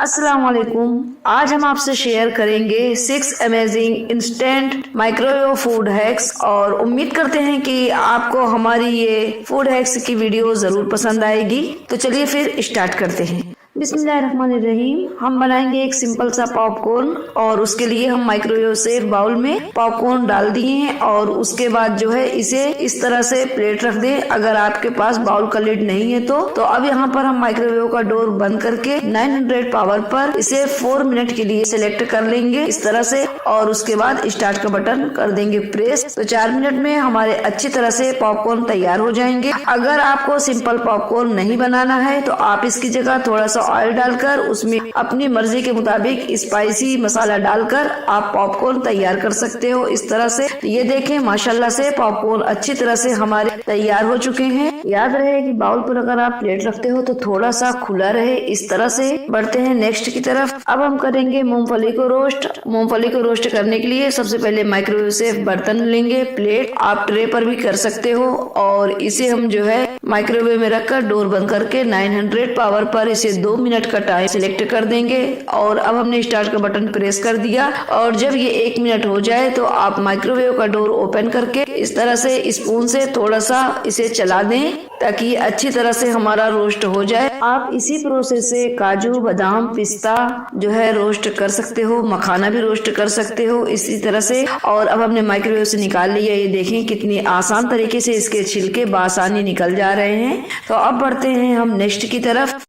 अस्सलाम वालेकुम। आज हम आपसे शेयर करेंगे 6 amazing instant microwave food hacks और उम्मीद करते हैं कि आपको हमारी ये फूड हैक्स की वीडियो जरूर पसंद आएगी। तो चलिए फिर स्टार्ट करते हैं। बिस्मिल्लाहिर्रहमानिर्रहीम। हम बनाएंगे एक सिंपल सा पॉपकॉर्न और उसके लिए हम माइक्रोवेव सेफ बाउल में पॉपकॉर्न डाल दिए हैं और उसके बाद जो है इसे इस तरह से प्लेट रख दें। अगर आपके पास बाउल का लिड नहीं है तो अब यहाँ पर हम माइक्रोवेव का डोर बंद करके 900 पावर पर इसे 4 मिनट के लिए सिलेक्ट कर लेंगे इस तरह से और उसके बाद स्टार्ट का बटन कर देंगे प्रेस। तो 4 मिनट में हमारे अच्छी तरह से पॉपकॉर्न तैयार हो जाएंगे। अगर आपको सिंपल पॉपकॉर्न नहीं बनाना है तो आप इसकी जगह थोड़ा सा ऑयल डालकर उसमें अपनी मर्जी के मुताबिक स्पाइसी मसाला डालकर आप पॉपकॉर्न तैयार कर सकते हो इस तरह से। ये देखें माशाल्लाह से पॉपकॉर्न अच्छी तरह से हमारे तैयार हो चुके हैं। याद रहे कि बाउल पर अगर आप प्लेट रखते हो तो थोड़ा सा खुला रहे इस तरह से। बढ़ते हैं नेक्स्ट की तरफ। अब हम करेंगे मूंगफली को रोस्ट। मूंगफली को रोस्ट करने के लिए सबसे पहले माइक्रोवेव सेफ बर्तन लेंगे, प्लेट आप ट्रे पर भी कर सकते हो और इसे हम जो है माइक्रोवेव में रखकर डोर बंद करके 900 पावर पर इसे 2 मिनट का टाइम सिलेक्ट कर देंगे और अब हमने स्टार्ट का बटन प्रेस कर दिया और जब ये 1 मिनट हो जाए तो आप माइक्रोवेव का डोर ओपन करके इस तरह से स्पून से थोड़ा सा इसे चला दें ताकि ये अच्छी तरह से हमारा रोस्ट हो जाए। आप इसी प्रोसेस से काजू, बादाम, पिस्ता जो है रोस्ट कर सकते हो, मखाना भी रोस्ट कर सकते हो इसी तरह से। और अब हमने माइक्रोवेव से निकाल लिया। ये देखें कितनी आसान तरीके से इसके छिलके बासानी निकल जा रहे हैं। तो अब बढ़ते हैं हम नेक्स्ट की तरफ।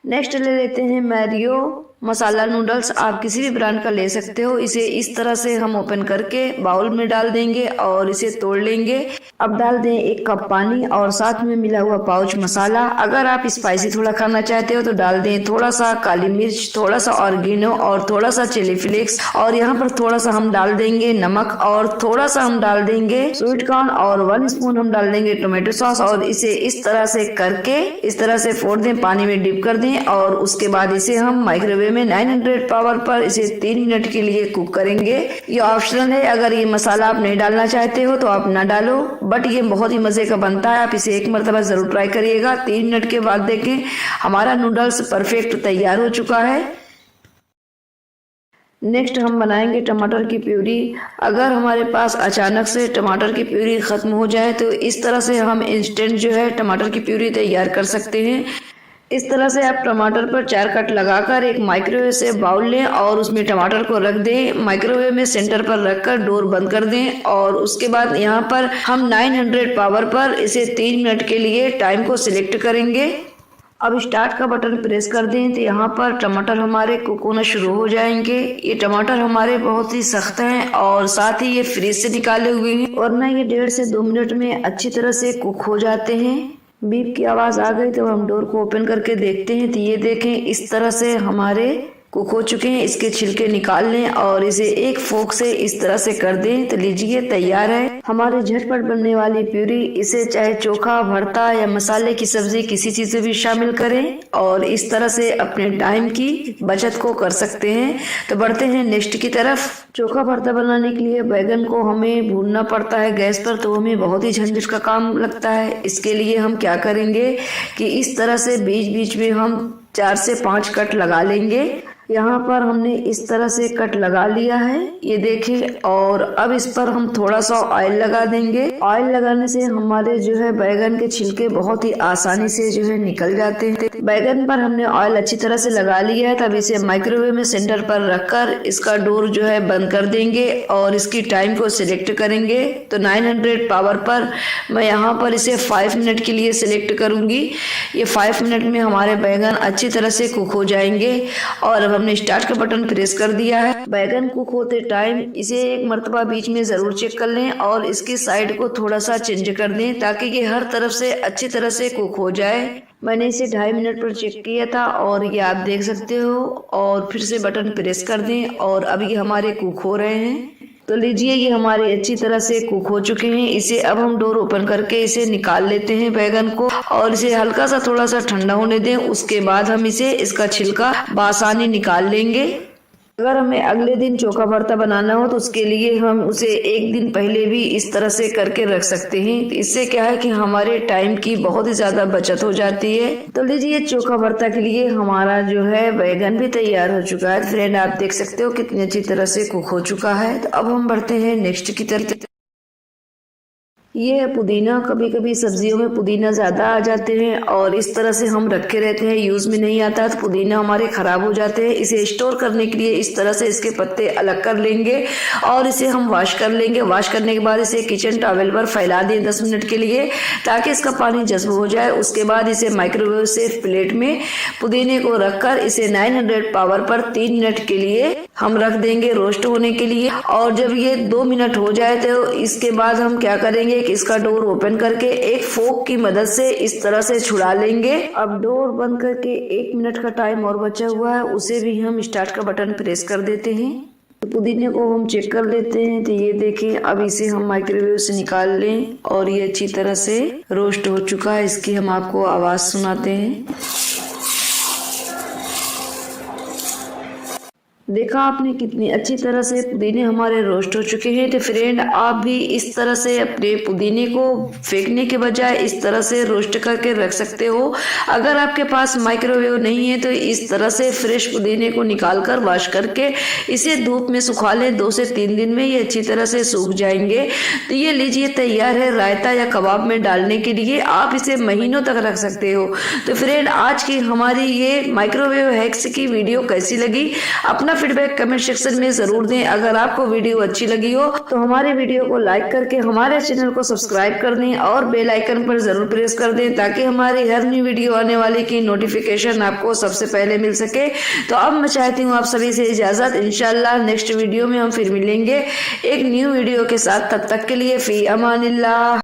नेक्स्ट ले लेते हैं मैरियो मसाला नूडल्स। आप किसी भी ब्रांड का ले सकते हो। इसे इस तरह से हम ओपन करके बाउल में डाल देंगे और इसे तोड़ लेंगे। अब डाल दें 1 कप पानी और साथ में मिला हुआ पाउच मसाला। अगर आप स्पाइसी थोड़ा खाना चाहते हो तो डाल दें थोड़ा सा काली मिर्च, थोड़ा सा ऑर्गेनो और थोड़ा सा चिली फ्लेक्स। और यहाँ पर थोड़ा सा हम डाल देंगे नमक और थोड़ा सा हम डाल देंगे स्वीट कॉर्न और 1 स्पून हम डाल देंगे टोमेटो सॉस और इसे इस तरह से करके इस तरह से फोड़ दें, पानी में डिप कर दें और उसके बाद इसे हम माइक्रोवेव में 900 पावर पर इसे 3 मिनट के लिए कुक करेंगे। ये ऑप्शनल है, अगर ये मसाला आप नहीं डालना चाहते हो तो आप ना डालो, बट ये बहुत ही मजे का बनता है। आप इसे 1 मरतबा जरूर ट्राई करिएगा। 3 मिनट के बाद देखें हमारा नूडल्स परफेक्ट तैयार हो चुका है। नेक्स्ट हम बनाएंगे टमाटर की प्यूरी। अगर हमारे पास अचानक से टमाटर की प्यूरी खत्म हो जाए तो इस तरह से हम इंस्टेंट जो है टमाटर की प्यूरी तैयार कर सकते हैं। इस तरह से आप टमाटर पर 4 कट लगाकर एक माइक्रोवेव से बाउल लें और उसमें टमाटर को रख दें। माइक्रोवेव में सेंटर पर रखकर डोर बंद कर दें और उसके बाद यहाँ पर हम 900 पावर पर इसे 3 मिनट के लिए टाइम को सिलेक्ट करेंगे। अब स्टार्ट का बटन प्रेस कर दें तो यहाँ पर टमाटर हमारे कुक होना शुरू हो जाएंगे। ये टमाटर हमारे बहुत ही सख्त हैं और साथ ही ये फ्रीज से निकाले हुए हैं, वरना ये 1.5 से 2 मिनट में अच्छी तरह से कुक हो जाते हैं। बीप की आवाज आ गई तो हम डोर को ओपन करके देखते हैं तो ये देखें इस तरह से हमारे कुक हो चुके हैं। इसके छिलके निकाल लें और इसे एक फोक से इस तरह से कर दें तो लीजिए तैयार है हमारी झटपट बनने वाली प्यूरी। इसे चाहे चोखा, भरता या मसाले की सब्जी किसी चीज से भी शामिल करें और इस तरह से अपने टाइम की बचत को कर सकते हैं। तो बढ़ते हैं नेक्स्ट की तरफ। चोखा भरता बनाने के लिए बैगन को हमें भूनना पड़ता है गैस पर, तो हमें बहुत ही झंझट का काम लगता है। इसके लिए हम क्या करेंगे कि इस तरह से बीच बीच में हम 4 से 5 कट लगा लेंगे। यहाँ पर हमने इस तरह से कट लगा लिया है, ये देखें। और अब इस पर हम थोड़ा सा ऑयल लगा देंगे। ऑयल लगाने से हमारे जो है बैगन के छिलके बहुत ही आसानी से जो है निकल जाते हैं। बैगन पर हमने ऑयल अच्छी तरह से लगा लिया है। तब इसे माइक्रोवेव में सेंटर पर रखकर इसका डोर जो है बंद कर देंगे और इसकी टाइम को सिलेक्ट करेंगे। तो 900 पावर पर मैं यहाँ पर इसे 5 मिनट के लिए सिलेक्ट करूंगी। ये 5 मिनट में हमारे बैगन अच्छी तरह से कुक हो जाएंगे। और हमने स्टार्ट का बटन प्रेस कर दिया है। बैगन कुक होते टाइम इसे 1 मरतबा बीच में जरूर चेक कर लें और इसकी साइड को थोड़ा सा चेंज कर दें ताकि ये हर तरफ से अच्छी तरह से कुक हो जाए। मैंने इसे 2.5 मिनट पर चेक किया था और ये आप देख सकते हो। और फिर से बटन प्रेस कर दें और अब ये हमारे कुक हो रहे हैं। तो लीजिए ये हमारे अच्छी तरह से कुक हो चुके हैं। इसे अब हम डोर ओपन करके इसे निकाल लेते हैं बैगन को और इसे हल्का सा थोड़ा सा ठंडा होने दें। उसके बाद हम इसे इसका छिलका बासानी निकाल लेंगे। अगर हमें अगले दिन चोखा भरता बनाना हो तो उसके लिए हम उसे एक दिन पहले भी इस तरह से करके रख सकते हैं। इससे क्या है कि हमारे टाइम की बहुत ही ज्यादा बचत हो जाती है। तो लीजिए चोखा भरता के लिए हमारा जो है बैगन भी तैयार हो चुका है। फ्रेंड आप देख सकते हो कितनी अच्छी तरह से कुक हो चुका है। तो अब हम बढ़ते हैं नेक्स्ट की तरफ। ये है पुदीना। कभी कभी सब्जियों में पुदीना ज्यादा आ जाते हैं और इस तरह से हम रखे रहते हैं, यूज में नहीं आता तो पुदीना हमारे खराब हो जाते हैं। इसे स्टोर करने के लिए इस तरह से इसके पत्ते अलग कर लेंगे और इसे हम वॉश कर लेंगे। वॉश करने के बाद इसे किचन टॉवेल पर फैला दें 10 मिनट के लिए ताकि इसका पानी जज्ब हो जाए। उसके बाद इसे माइक्रोवेव से प्लेट में पुदीने को रखकर इसे 900 पावर पर 3 मिनट के लिए हम रख देंगे रोस्ट होने के लिए। और जब ये 2 मिनट हो जाए तो इसके बाद हम क्या करेंगे कि इसका डोर ओपन करके एक फोक की मदद से इस तरह से छुड़ा लेंगे। अब डोर बंद करके 1 मिनट का टाइम और बचा हुआ है, उसे भी हम स्टार्ट का बटन प्रेस कर देते हैं। तो पुदीने को हम चेक कर लेते हैं। तो ये देखें, अब इसे हम माइक्रोवेव से निकाल लें और ये अच्छी तरह से रोस्ट हो चुका है। इसकी हम आपको आवाज सुनाते हैं। देखा आपने कितनी अच्छी तरह से पुदीने हमारे रोस्ट हो चुके हैं। तो फ्रेंड आप भी इस तरह से अपने पुदीने को फेंकने के बजाय इस तरह से रोस्ट करके रख सकते हो। अगर आपके पास माइक्रोवेव नहीं है तो इस तरह से फ्रेश पुदीने को निकाल कर वॉश करके इसे धूप में सुखा लें। 2 से 3 दिन में ये अच्छी तरह से सूख जाएंगे। तो ये लीजिए तैयार है रायता या कबाब में डालने के लिए। आप इसे महीनों तक रख सकते हो। तो फ्रेंड आज की हमारी ये माइक्रोवेव हैक्स की वीडियो कैसी लगी, अपना फीडबैक कमेंट सेक्शन में जरूर दें। अगर आपको वीडियो अच्छी लगी हो तो हमारे वीडियो को लाइक करके हमारे चैनल को सब्सक्राइब कर दें और बेल आइकन पर जरूर प्रेस कर दें ताकि हमारी हर न्यू वीडियो आने वाली की नोटिफिकेशन आपको सबसे पहले मिल सके। तो अब मैं चाहती हूँ आप सभी से इजाजत। इंशाल्लाह नेक्स्ट वीडियो में हम फिर मिलेंगे एक न्यू वीडियो के साथ। तब तक के लिए फी अमानिल्लाह।